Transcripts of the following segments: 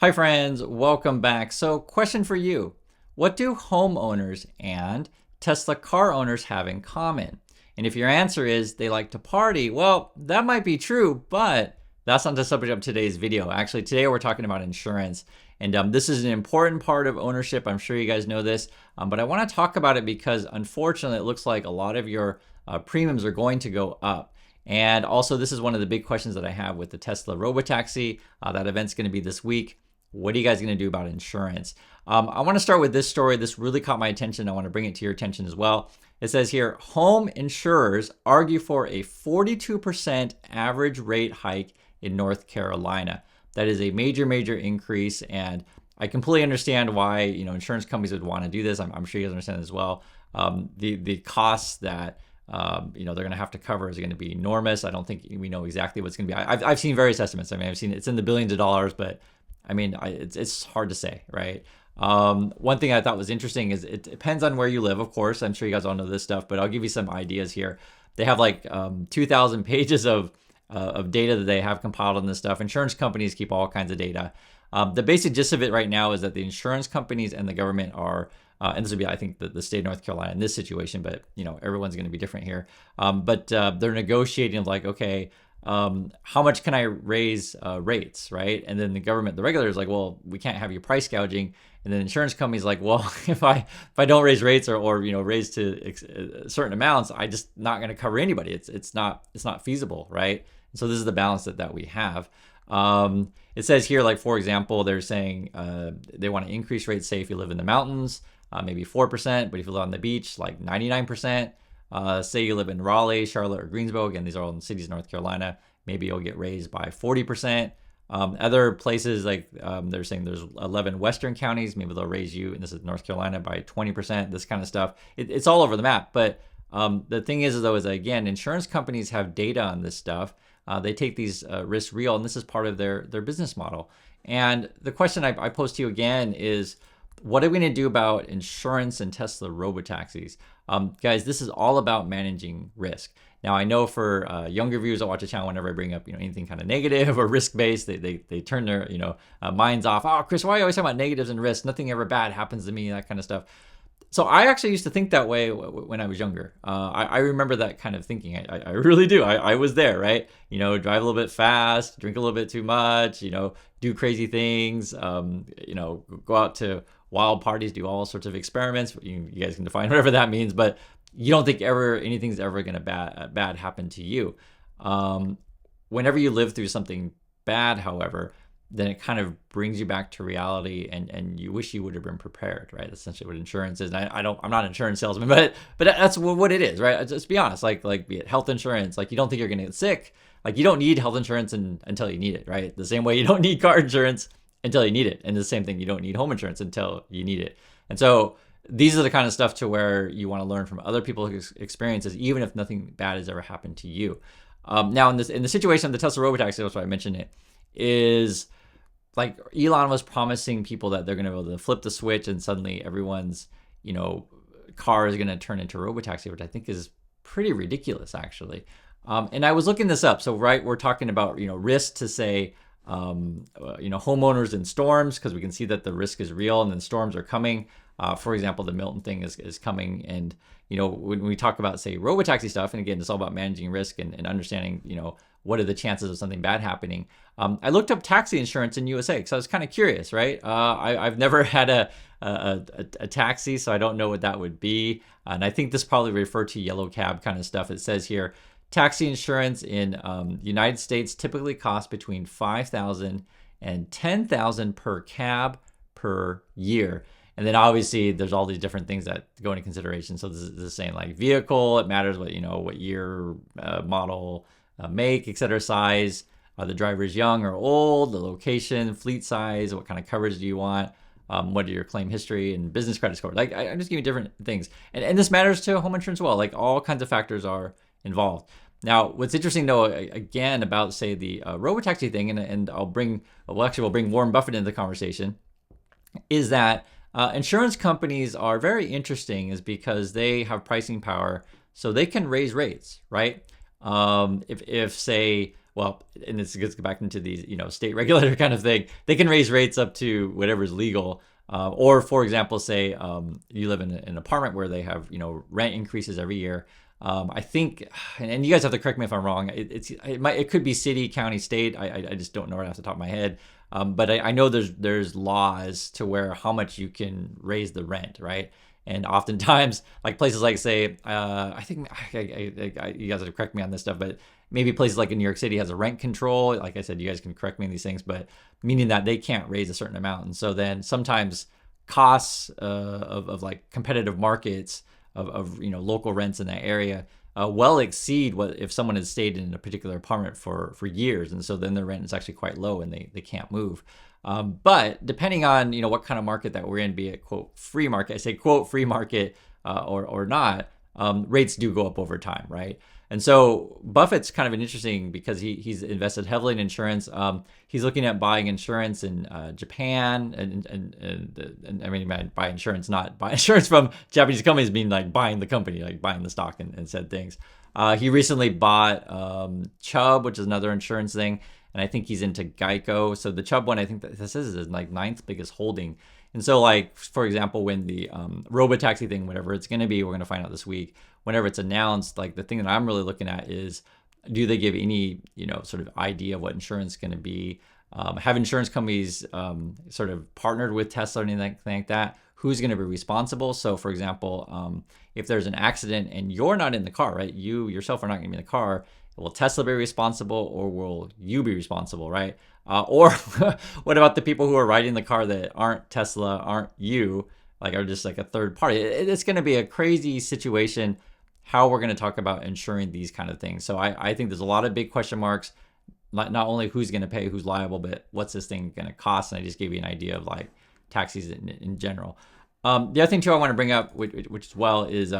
Hi friends, welcome back. So question for you. What do homeowners and Tesla car owners have in common? And if your answer is they like to party, well, that might be true, but that's not the subject of today's video. Actually, today we're talking about insurance. And this is an important part of ownership. I'm sure you guys know this, but I want to talk about it because unfortunately it looks like a lot of your premiums are going to go up. And also, this is one of the big questions that I have with the Tesla Robotaxi. That event's going to be this week. What are you guys going to do about insurance? I want to start with this story. This really caught my attention. I want to bring it to your attention as well. It says here, home insurers argue for a 42% average rate hike in North Carolina. That is a major increase, and I completely understand why insurance companies would want to do this. I'm sure you guys understand as well. The costs that they're going to have to cover is going to be enormous. I don't think we know exactly what's going to be. I've seen various estimates. I mean, I've seen it's in the billions of dollars, but I mean, it's hard to say, right? One thing I thought was interesting is it depends on where you live, of course. I'm sure you guys all know this stuff, but I'll give you some ideas here. They have like 2,000 pages of data that they have compiled on this stuff. Insurance companies keep all kinds of data. The basic gist of it right now is that the insurance companies and the government are, and this would be, I think, the state of North Carolina in this situation, but everyone's going to be different here. But they're negotiating like, okay, how much can I raise rates, right? And then the government, the regulator is like, well, we can't have you price gouging. And then the insurance company's like, well, if I don't raise rates or raise to certain amounts, I just not going to cover anybody. It's not feasible, right? And so this is the balance that we have. It says here, like for example, they're saying they want to increase rates. Say if you live in the mountains, maybe 4%, but if you live on the beach, like 99%. Say you live in Raleigh, Charlotte, or Greensboro. Again, these are all in cities in North Carolina. Maybe you'll get raised by 40%. Other places, like they're saying there's 11 western counties. Maybe they'll raise you, and this is North Carolina, by 20%, this kind of stuff. It's all over the map. But the thing is, though, is that, again, insurance companies have data on this stuff. They take these risks real, and this is part of their business model. And the question I pose to you again is, what are we going to do about insurance and Tesla robotaxis? Guys, this is all about managing risk. Now, I know for younger viewers that watch the channel, whenever I bring up anything kind of negative or risk-based, they turn their minds off. Oh, Chris, why are you always talking about negatives and risks? Nothing ever bad happens to me, that kind of stuff. So I actually used to think that way when I was younger. I remember that kind of thinking. I really do. I was there, right? Drive a little bit fast, drink a little bit too much, do crazy things, go out to wild parties, do all sorts of experiments. You guys can define whatever that means, but you don't think anything's ever going to bad happen to you. Whenever you live through something bad, however, then it kind of brings you back to reality, and you wish you would have been prepared, right? That's essentially what insurance is. And I'm not an insurance salesman, but that's what it is, right? Let's be honest, like be it health insurance, like you don't think you're going to get sick. Like you don't need health insurance until you need it, right? The same way you don't need car insurance until you need it. And the same thing, you don't need home insurance until you need it. And so these are the kind of stuff to where you want to learn from other people's experiences, even if nothing bad has ever happened to you. Now in the situation of the Tesla Robotaxi, that's why I mentioned it, is like Elon was promising people that they're going to be able to flip the switch and suddenly everyone's, car is going to turn into a robotaxi, which I think is pretty ridiculous, actually. And I was looking this up. So, right, we're talking about, risk to say, homeowners in storms, because we can see that the risk is real and then storms are coming. For example, the Milton thing is coming. And, when we talk about, say, robotaxi stuff, and again, it's all about managing risk and understanding, what are the chances of something bad happening. I looked up taxi insurance in USA because I was kind of curious, right? I've never had a taxi, so I don't know what that would be. And I think this probably referred to yellow cab kind of stuff. It says here, taxi insurance in the United States typically costs between $5,000 and $10,000 per cab per year. And then obviously there's all these different things that go into consideration. So this is saying like vehicle, it matters what year, model, make, etc., size, the driver is young or old, the location, fleet size, what kind of coverage do you want, what are your claim history and business credit score. Like I'm just giving different things. And this matters to home insurance as well. Like all kinds of factors are involved. Now, what's interesting though, again, about say the robotaxi thing, and we'll bring Warren Buffett into the conversation, is that insurance companies are very interesting, is because they have pricing power, so they can raise rates, right? If say well, and this gets back into these, state regulator kind of thing. They can raise rates up to whatever is legal. Or for example, say you live in an apartment where they have, rent increases every year. I think, and you guys have to correct me if I'm wrong. It could be city, county, state. I just don't know right off the top of my head. But I know there's laws to where how much you can raise the rent, right? And oftentimes, like places like, say, I think you guys have to correct me on this stuff, but maybe places like in New York City has a rent control. Like I said, you guys can correct me on these things, but meaning that they can't raise a certain amount. And so then sometimes costs of like competitive markets of local rents in that area well exceed what if someone has stayed in a particular apartment for years, and so then their rent is actually quite low and they can't move. But depending on what kind of market that we're in, be it quote free market, I say quote free market or not, rates do go up over time, right? And so Buffett's kind of an interesting because he's invested heavily in insurance. He's looking at buying insurance in Japan, and I mean buy insurance, not buy insurance from Japanese companies, mean like buying the company, like buying the stock and said things. He recently bought Chubb, which is another insurance thing. And I think he's into Geico. So the Chubb one, I think that this is his like ninth biggest holding. And so like, for example, when the Robotaxi thing, whatever it's going to be, we're going to find out this week, whenever it's announced, like the thing that I'm really looking at is, do they give any, sort of idea of what insurance is going to be? Have insurance companies sort of partnered with Tesla or anything like that? Who's going to be responsible? So for example, if there's an accident and you're not in the car, right? You yourself are not going to be in the car. Will Tesla be responsible or will you be responsible, right? Or what about the people who are riding the car that aren't Tesla, aren't you, like are just like a third party? It's going to be a crazy situation how we're going to talk about insuring these kind of things. So I think there's a lot of big question marks, not only who's going to pay, who's liable, but what's this thing going to cost? And I just gave you an idea of like taxis in general. The other thing too I want to bring up, which as well, is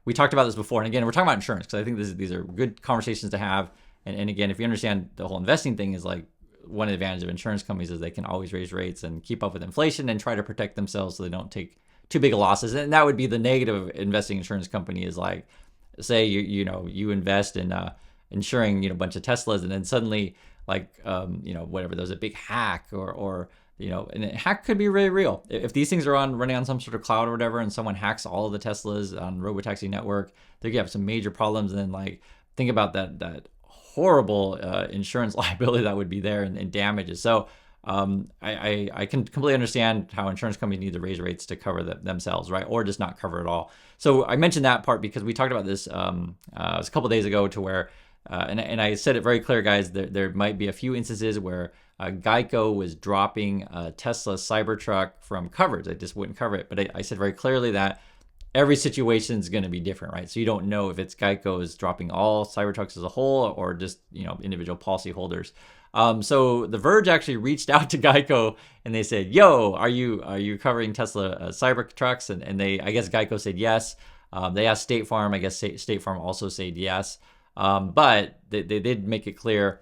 we talked about this before, and again we're talking about insurance because I think these are good conversations to have. And again, if you understand the whole investing thing, is like one of the advantages of insurance companies is they can always raise rates and keep up with inflation and try to protect themselves so they don't take too big of losses. And that would be the negative of investing in insurance company is like, say you invest in insuring a bunch of Teslas, and then suddenly like whatever, there's a big hack or and a hack could be really real. If these things are running on some sort of cloud or whatever, and someone hacks all of the Teslas on Robotaxi network, they could have some major problems. And then like think about that horrible insurance liability that would be there and damages. So I can completely understand how insurance companies need to raise rates to cover themselves, right? Or just not cover it all. So I mentioned that part because we talked about this it was a couple days ago to where, and I said it very clear, guys, there might be a few instances where Geico was dropping a Tesla Cybertruck from coverage. They just wouldn't cover it. But I said very clearly that every situation is going to be different, right? So you don't know if it's Geico is dropping all Cybertrucks as a whole or just, individual policy holders. So The Verge actually reached out to Geico and they said, "Yo, are you covering Tesla Cybertrucks?" And I guess Geico said yes. They asked State Farm. I guess State Farm also said yes. But they did make it clear,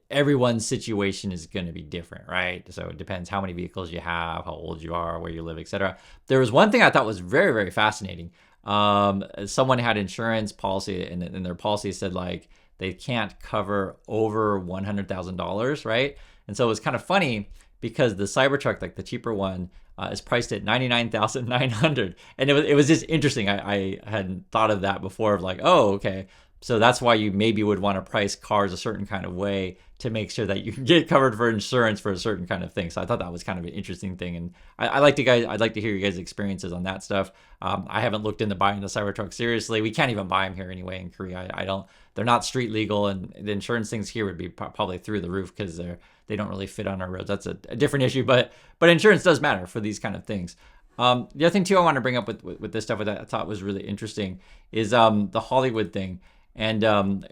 everyone's situation is going to be different, right? So it depends how many vehicles you have, how old you are, where you live, etc. There was one thing I thought was very, very fascinating. Someone had insurance policy, and their policy said like they can't cover over $100,000, right? And so it was kind of funny because the Cybertruck, like the cheaper one, is priced at $99,900, and it was just interesting. I hadn't thought of that before. Of like, oh, okay. So that's why you maybe would want to price cars a certain kind of way to make sure that you can get covered for insurance for a certain kind of thing. So I thought that was kind of an interesting thing, and I'd like to hear you guys' experiences on that stuff. I haven't looked into buying the Cybertruck seriously. We can't even buy them here anyway in Korea. I don't. They're not street legal, and the insurance things here would be probably through the roof because they don't really fit on our roads. That's a different issue, but insurance does matter for these kind of things. The other thing too I want to bring up with this stuff that I thought was really interesting is the Hollywood thing. And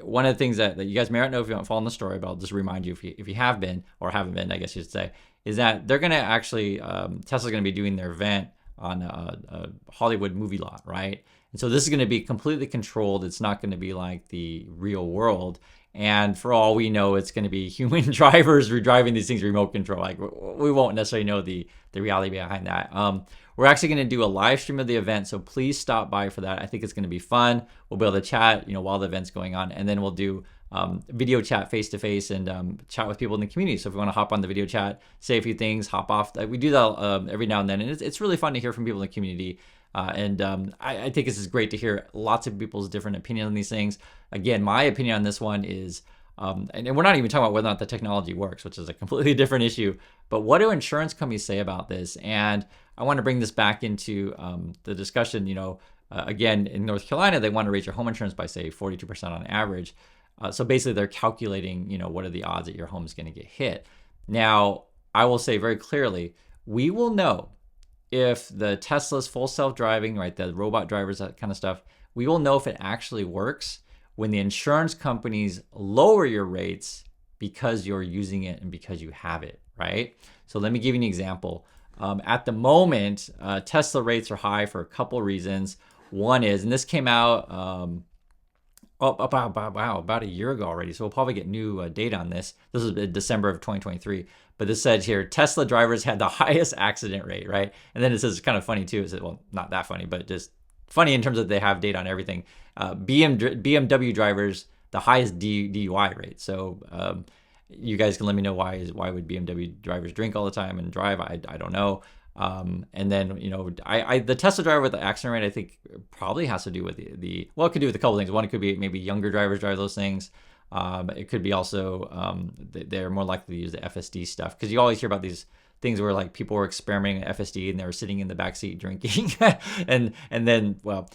one of the things that you guys may not know if you haven't followed the story, but I'll just remind you if you have been or haven't been, I guess you should say, is that they're going to actually, Tesla's going to be doing their event on a Hollywood movie lot, right? And so this is going to be completely controlled. It's not going to be like the real world. And for all we know, it's going to be human drivers driving these things remote control. Like we won't necessarily know the reality behind that. We're actually going to do a live stream of the event, so please stop by for that. I think it's going to be fun. We'll be able to chat, while the event's going on, and then we'll do video chat face to face and chat with people in the community. So if you want to hop on the video chat, say a few things, hop off. We do that every now and then, and it's really fun to hear from people in the community. I think this is great to hear lots of people's different opinions on these things. Again, my opinion on this one is, and we're not even talking about whether or not the technology works, which is a completely different issue, but what do insurance companies say about this? And I want to bring this back into the discussion. Again, in North Carolina, they want to raise your home insurance by, say, 42% on average. So basically, they're calculating, what are the odds that your home is going to get hit. Now, I will say very clearly, we will know if the Tesla's full self-driving, right, the robot drivers, that kind of stuff, we will know if it actually works when the insurance companies lower your rates because you're using it and because you have it, right? So let me give you an example. At the moment, Tesla rates are high for a couple reasons. One is, and this came out about a year ago already, so we'll probably get new data on this. This is December of 2023, but this said here, Tesla drivers had the highest accident rate, right? And then it says, kind of funny too, is it, well, not that funny, but just funny in terms of they have data on everything. BMW drivers, the highest DUI rate. So you guys can let me know why would BMW drivers drink all the time and drive? I don't know. And then, the Tesla driver with the accident rate, I think probably has to do with well, it could do with a couple things. One, it could be maybe younger drivers drive those things. It could be also they're more likely to use the FSD stuff, because you always hear about these things where like people were experimenting with FSD and they were sitting in the backseat drinking, and then, well,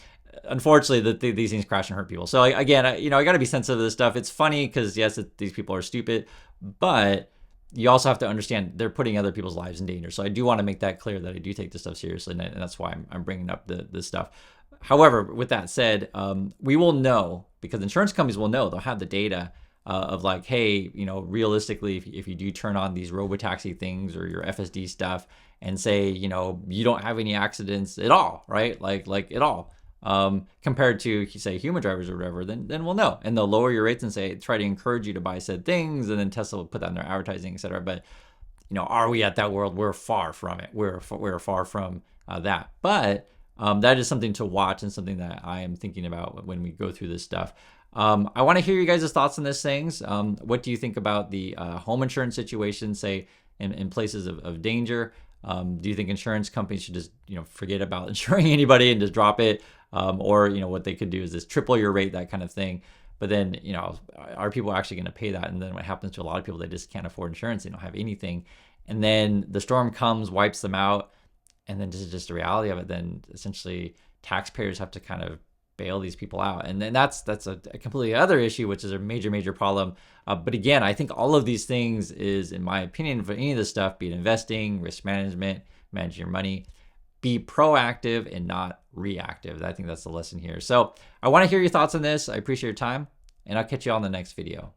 unfortunately, these things crash and hurt people. So again, I got to be sensitive to this stuff. It's funny because yes, these people are stupid, but you also have to understand they're putting other people's lives in danger. So I do want to make that clear that I do take this stuff seriously, and that's why I'm bringing up this stuff. However, with that said, we will know, because insurance companies will know. They'll have the data of like, hey, realistically, if you do turn on these Robotaxi things or your FSD stuff and say, you don't have any accidents at all, right? Like at all. Compared to, say, human drivers or whatever, then we'll know. And they'll lower your rates and try to encourage you to buy said things, and then Tesla will put that in their advertising, etc. But, are we at that world? We're far from it. We're far from that. But that is something to watch and something that I am thinking about when we go through this stuff. I want to hear you guys' thoughts on these things. What do you think about the home insurance situation, say, in places of danger? Do you think insurance companies should just, forget about insuring anybody and just drop it? Or, what they could do is just triple your rate, that kind of thing. But then, are people actually going to pay that? And then what happens to a lot of people, they just can't afford insurance. They don't have anything. And then the storm comes, wipes them out. And then this is just the reality of it. Then essentially taxpayers have to kind of bail these people out. And then that's a completely other issue, which is a major, major problem. But again, I think all of these things is, in my opinion, for any of this stuff, be it investing, risk management, managing your money, be proactive and not reactive. I think that's the lesson here. So I want to hear your thoughts on this. I appreciate your time, and I'll catch you on the next video.